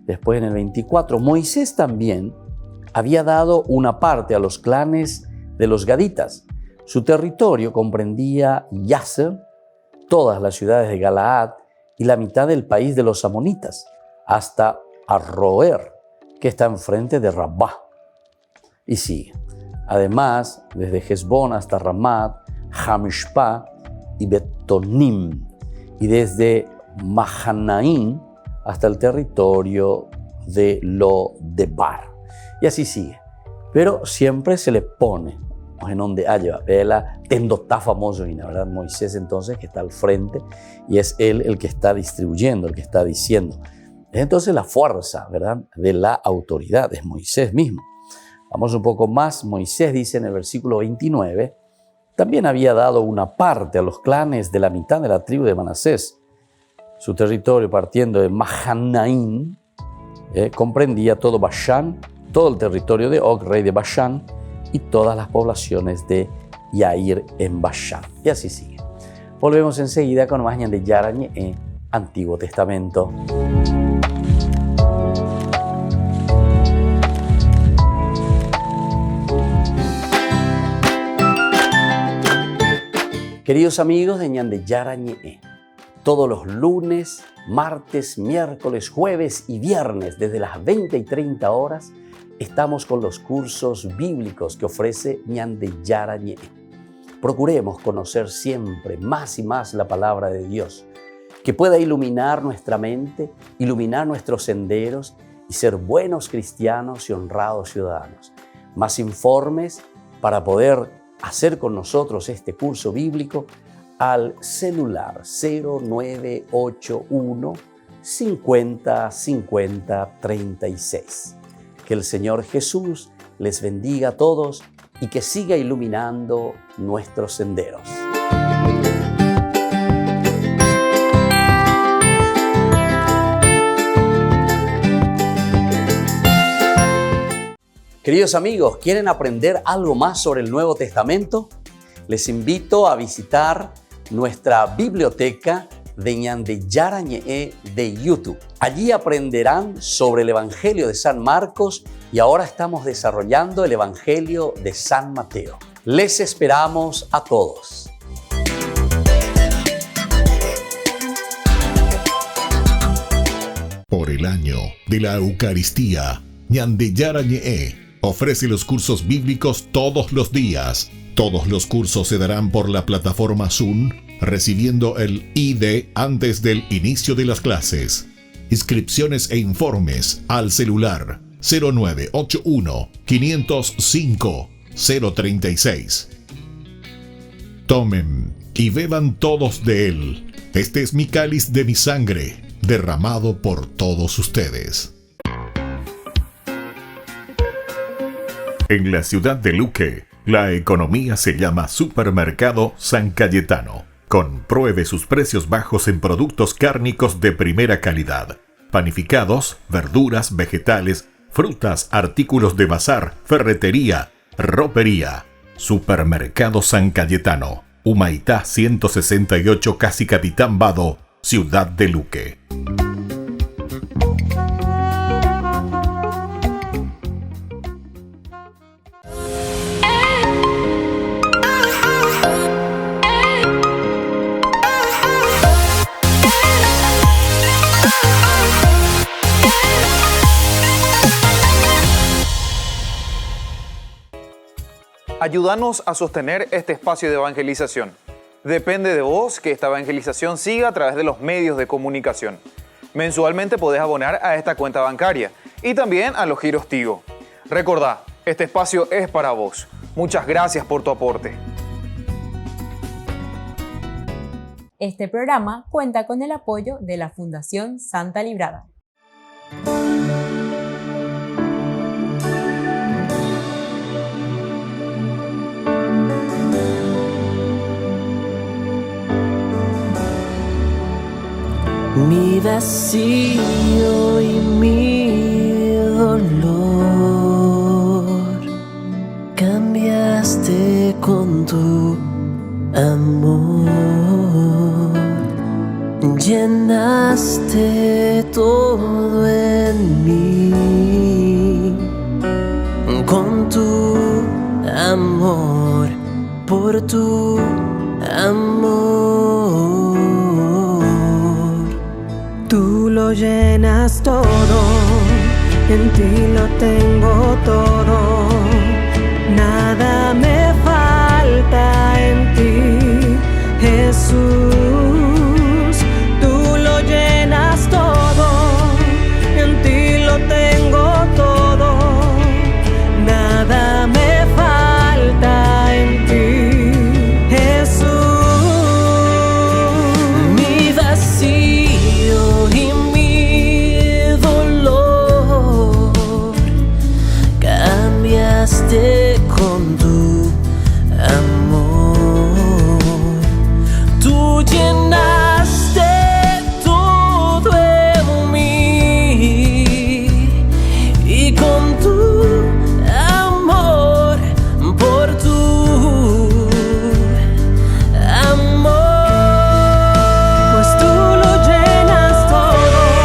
Speaker 1: Después en el 24, Moisés también había dado una parte a los clanes de los gaditas. Su territorio comprendía Yaser, todas las ciudades de Galaad y la mitad del país de los amonitas, hasta Arroer, que está enfrente de Rabá. Y sigue. Además, desde Hesbón hasta Ramat, Hamishpa y Betonim, y desde Mahanaim hasta el territorio de Lo-Debar. Y así sigue. Pero siempre se le pone en donde haya, vela, tendotá famoso, ¿verdad? Moisés entonces que está al frente y es él el que está distribuyendo, el que está diciendo. Es entonces la fuerza, ¿verdad?, de la autoridad, es Moisés mismo. Vamos un poco más. Moisés dice en el versículo 29, también había dado una parte a los clanes de la mitad de la tribu de Manasés. Su territorio, partiendo de Mahanaim, comprendía todo Bashán, todo el territorio de Og, rey de Bashán, y todas las poblaciones de Yair en Bashán. Y así sigue. Volvemos enseguida con más de Yarañe, Antiguo Testamento. Queridos amigos de Ñande Yarañe, todos los lunes, martes, miércoles, jueves y viernes desde las 20 y 30 horas estamos con los cursos bíblicos que ofrece Ñande Yarañe. Procuremos conocer siempre más y más la palabra de Dios, que pueda iluminar nuestra mente, iluminar nuestros senderos y ser buenos cristianos y honrados ciudadanos. Más informes para poder hacer con nosotros este curso bíblico al celular 0981 50 50 36. Que el Señor Jesús les bendiga a todos y que siga iluminando nuestros senderos. Queridos amigos, ¿quieren aprender algo más sobre el Nuevo Testamento? Les invito a visitar nuestra biblioteca de Ñande Yarañe de YouTube. Allí aprenderán sobre el Evangelio de San Marcos y ahora estamos desarrollando el Evangelio de San Mateo. Les esperamos a todos.
Speaker 8: Por el año de la Eucaristía, Ñande Yarañe ofrece los cursos bíblicos todos los días. Todos los cursos se darán por la plataforma Zoom, recibiendo el ID antes del inicio de las clases. Inscripciones e informes al celular 0981 505 036. Tomen y beban todos de él. Este es mi cáliz de mi sangre, derramado por todos ustedes. En la ciudad de Luque, la economía se llama Supermercado San Cayetano. Compruebe sus precios bajos en productos cárnicos de primera calidad. Panificados, verduras, vegetales, frutas, artículos de bazar, ferretería, ropería. Supermercado San Cayetano, Humaitá 168, Casi Capitán Vado, Ciudad de Luque.
Speaker 10: Ayúdanos a sostener este espacio de evangelización. Depende de vos que esta evangelización siga a través de los medios de comunicación. Mensualmente podés abonar a esta cuenta bancaria y también a los giros Tigo. Recordá, este espacio es para vos. Muchas gracias por tu aporte.
Speaker 2: Este programa cuenta con el apoyo de la Fundación Santa Librada.
Speaker 12: Mi vacío y mi dolor cambiaste con tu amor, llenaste todo en mí con tu amor, por tu amor. Tú lo llenas todo, en ti lo tengo todo, nada me falta en ti, Jesús. Tú lo llenas todo, en ti lo tengo todo, nada me falta en ti, Jesús. Mi vacío y mi dolor cambiaste con tu amor. Tú llenaste todo en mí y con tu amor, por tu amor. Pues tú lo llenas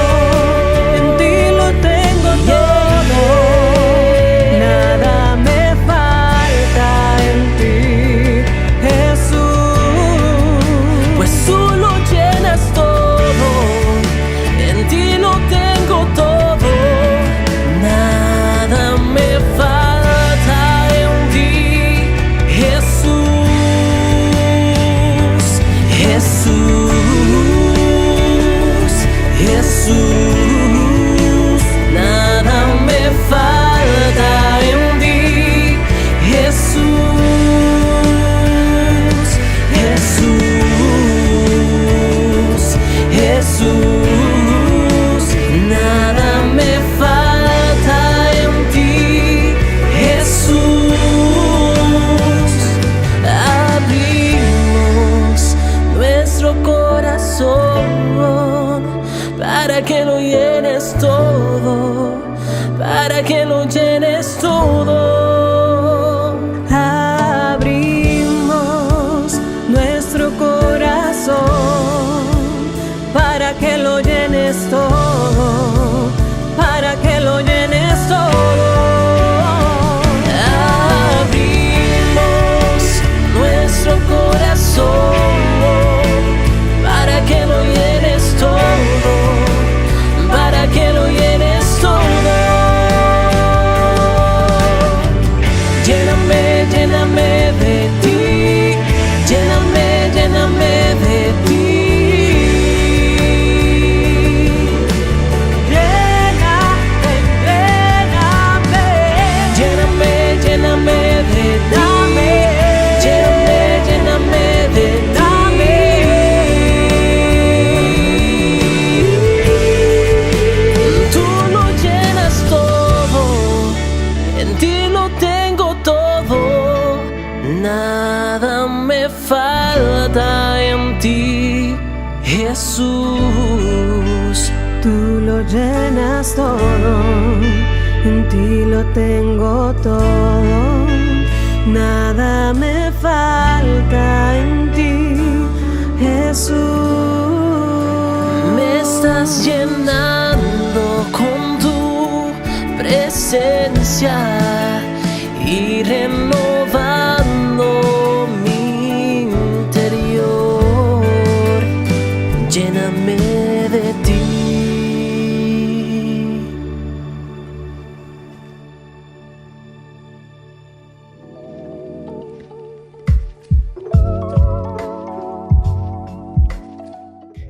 Speaker 12: todo, en ti lo tengo todo, nada me falta en ti, Jesús. Pues tú lo llenas todo, en ti lo tengo todo, nada me falta en ti, Jesús. Jesús, Jesús, nada me falta en ti, Jesús. Jesús, Jesús, nada me falta en ti, Jesús. Abrimos nuestro corazón para que lo llenes todo, para que lo llenes todo. Abrimos nuestro corazón para que lo llenes todo, para que lo llenes todo. Abrimos nuestro corazón para que lo llenes todo, para que lo llenes todo. Lléname, lléname de ti, lléname, lléname de ti.
Speaker 9: lo llenas todo, en ti lo tengo todo, nada me falta en ti, Jesús. Me estás llenando con tu presencia y renovando mi interior. Lléname de ti.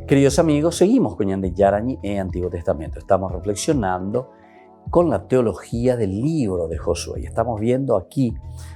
Speaker 1: Queridos amigos, seguimos con Ñande Yarañe Antiguo Testamento. Estamos reflexionando con la teología del libro de Josué. Y estamos viendo aquí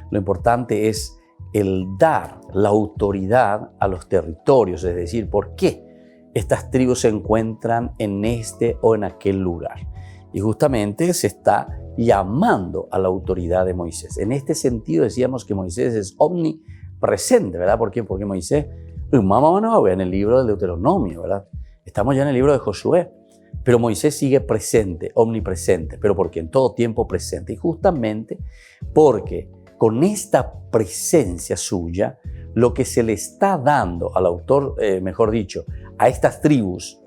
Speaker 1: lo importante es el dar la autoridad a los territorios, es decir, por qué estas tribus se encuentran en este o en aquel lugar. Y justamente se está llamando a la autoridad de Moisés. En este sentido decíamos que Moisés es omnipresente, ¿verdad? ¿Por qué? Porque Moisés, en el libro del Deuteronomio, ¿verdad? Estamos ya en el libro de Josué. Pero Moisés sigue presente, omnipresente, pero porque en todo tiempo presente. Y justamente porque con esta presencia suya, lo que se le está dando al autor, mejor dicho, a estas tribus,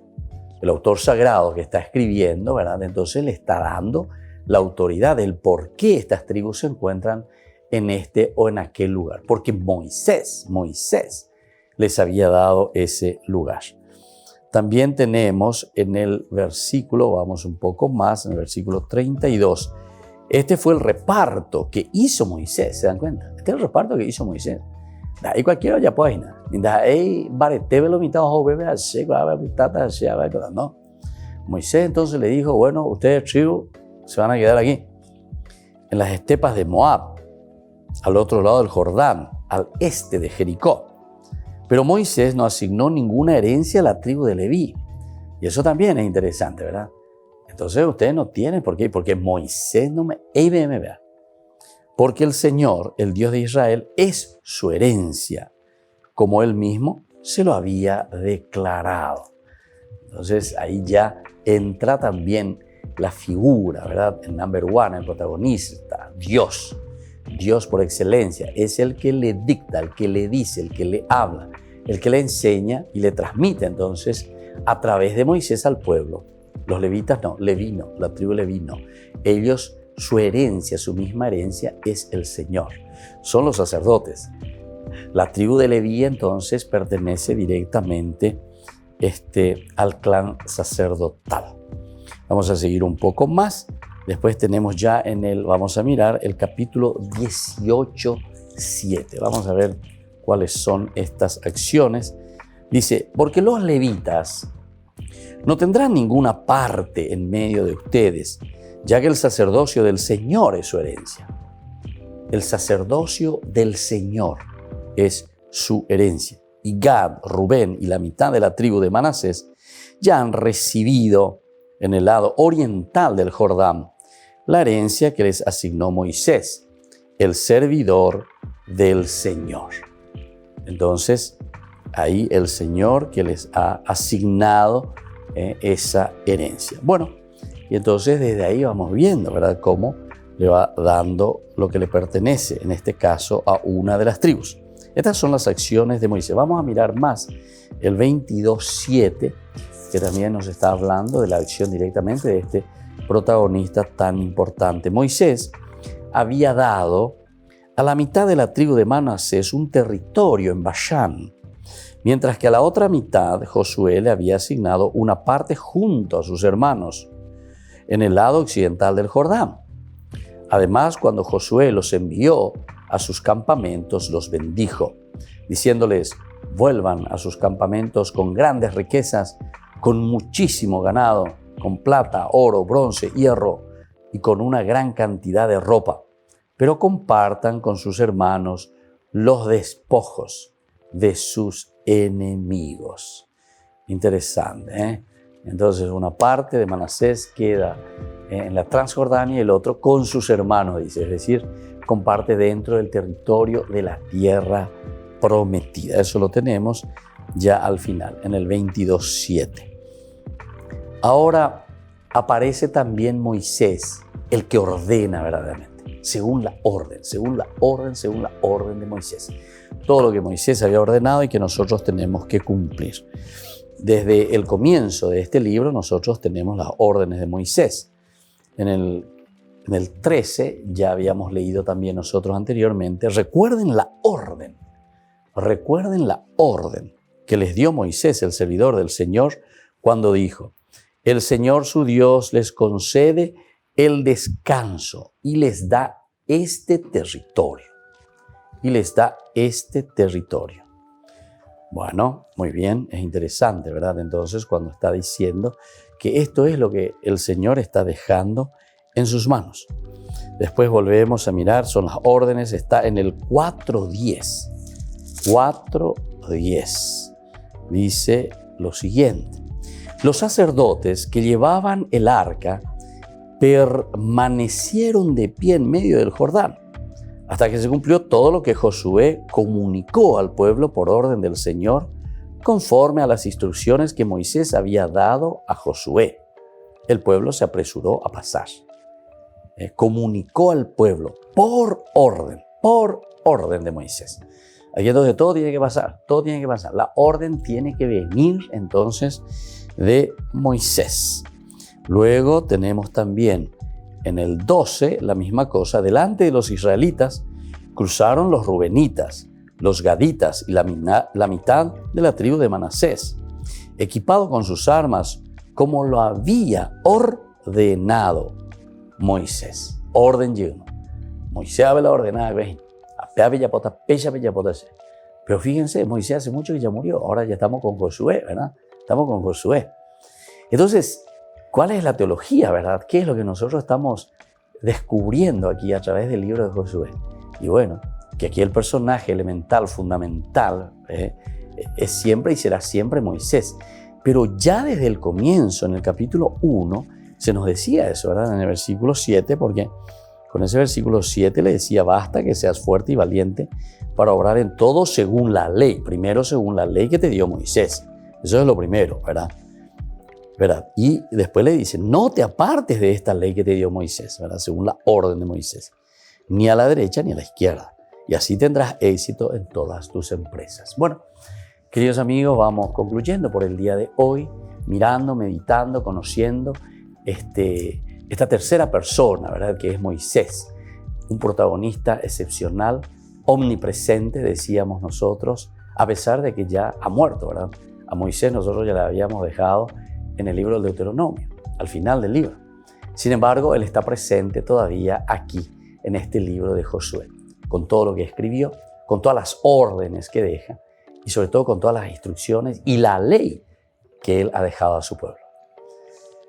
Speaker 1: el autor sagrado que está escribiendo, ¿verdad? Entonces le está dando la autoridad del por qué estas tribus se encuentran en este o en aquel lugar. Porque Moisés les había dado ese lugar. También tenemos en el versículo, vamos un poco más, en el versículo 32. Este fue el reparto que hizo Moisés, ¿se dan cuenta? Este es el reparto que hizo Moisés. Ahí cualquiera ya puede ir. No. Moisés entonces le dijo, bueno, ustedes tribus se van a quedar aquí, en las estepas de Moab, al otro lado del Jordán, al este de Jericó. Pero Moisés no asignó ninguna herencia a la tribu de Leví. Y eso también es interesante, ¿verdad? Entonces ustedes no tienen por qué, porque Moisés no me... Porque el Señor, el Dios de Israel, es su herencia, como Él mismo se lo había declarado. Entonces ahí ya entra también la figura, ¿verdad? El number one, el protagonista, Dios. Dios por excelencia es el que le dicta, el que le dice, el que le habla, el que le enseña y le transmite entonces a través de Moisés al pueblo. Los levitas no, Leví no, la tribu Leví no. Ellos, su herencia, su misma herencia es el Señor. Son los sacerdotes. La tribu de Leví entonces pertenece directamente al clan sacerdotal. Vamos a seguir un poco más. Después tenemos ya vamos a mirar el capítulo 18:7. Vamos a ver cuáles son estas acciones. Dice, porque los levitas no tendrán ninguna parte en medio de ustedes, ya que el sacerdocio del Señor es su herencia. El sacerdocio del Señor es su herencia. Y Gad, Rubén y la mitad de la tribu de Manasés ya han recibido en el lado oriental del Jordán la herencia que les asignó Moisés, el servidor del Señor. Entonces, ahí el Señor que les ha asignado esa herencia. Bueno, y entonces desde ahí vamos viendo, ¿verdad?, cómo le va dando lo que le pertenece, en este caso a una de las tribus. Estas son las acciones de Moisés. Vamos a mirar más el 22:7, que también nos está hablando de la acción directamente de este protagonista tan importante. Moisés había dado a la mitad de la tribu de Manasés un territorio en Bashán, mientras que a la otra mitad Josué le había asignado una parte junto a sus hermanos, en el lado occidental del Jordán. Además, cuando Josué los envió a sus campamentos, los bendijo, diciéndoles, vuelvan a sus campamentos con grandes riquezas, con muchísimo ganado, con plata, oro, bronce, hierro y con una gran cantidad de ropa, pero compartan con sus hermanos los despojos de sus enemigos. Interesante, ¿eh? Entonces una parte de Manasés queda en la Transjordania y el otro con sus hermanos, dice, es decir, comparte dentro del territorio de la tierra prometida. Eso lo tenemos ya al final, en el 22:7. Ahora, aparece también Moisés, el que ordena verdaderamente, según la orden de Moisés. Todo lo que Moisés había ordenado y que nosotros tenemos que cumplir. Desde el comienzo de este libro nosotros tenemos las órdenes de Moisés. En el 13 ya habíamos leído también nosotros anteriormente, recuerden la orden que les dio Moisés, el servidor del Señor, cuando dijo: el Señor su Dios les concede el descanso y les da este territorio. Bueno, muy bien, es interesante, ¿verdad? Entonces, cuando está diciendo que esto es lo que el Señor está dejando en sus manos. Después volvemos a mirar, son las órdenes, está en el 4.10. 4.10 dice lo siguiente: los sacerdotes que llevaban el arca permanecieron de pie en medio del Jordán, hasta que se cumplió todo lo que Josué comunicó al pueblo por orden del Señor, conforme a las instrucciones que Moisés había dado a Josué. El pueblo se apresuró a pasar. Comunicó al pueblo por orden de Moisés. Aquí entonces todo tiene que pasar. La orden tiene que venir entonces de Moisés. Luego tenemos también en el 12 la misma cosa. Delante de los israelitas cruzaron los rubenitas, los gaditas y la mitad de la tribu de Manasés, equipado con sus armas como lo había ordenado Moisés. Orden lleno. Moisés había ordenado. Pero fíjense, Moisés hace mucho que ya murió. Ahora ya estamos con Josué, ¿verdad? Estamos con Josué. Entonces, ¿cuál es la teología, verdad? ¿Qué es lo que nosotros estamos descubriendo aquí a través del libro de Josué? Y bueno, que aquí el personaje elemental, fundamental, es siempre y será siempre Moisés. Pero ya desde el comienzo, en el capítulo 1, se nos decía eso, ¿verdad? En el versículo 7, porque con ese versículo 7 le decía: basta que seas fuerte y valiente para obrar en todo según la ley. Primero, según la ley que te dio Moisés. Eso es lo primero, ¿verdad? Y después le dice: no te apartes de esta ley que te dio Moisés, ¿verdad? Según la orden de Moisés, ni a la derecha ni a la izquierda. Y así tendrás éxito en todas tus empresas. Bueno, queridos amigos, vamos concluyendo por el día de hoy, mirando, meditando, conociendo esta tercera persona, ¿verdad? Que es Moisés, un protagonista excepcional, omnipresente, decíamos nosotros, a pesar de que ya ha muerto, ¿verdad? A Moisés nosotros ya le habíamos dejado en el libro del Deuteronomio, al final del libro. Sin embargo, él está presente todavía aquí, en este libro de Josué, con todo lo que escribió, con todas las órdenes que deja y sobre todo con todas las instrucciones y la ley que él ha dejado a su pueblo.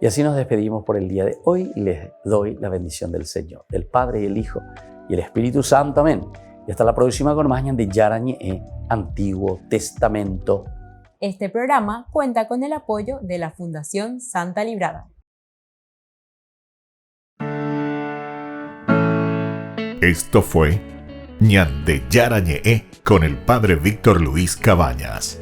Speaker 1: Y así nos despedimos por el día de hoy y les doy la bendición del Señor, del Padre y el Hijo y el Espíritu Santo. Amén. Y hasta la próxima con más de Yarañe, Antiguo Testamento.
Speaker 2: Este programa cuenta con el apoyo de la Fundación Santa Librada.
Speaker 8: Esto fue Ñande Yarañe con el Padre Víctor Luis Cabañas.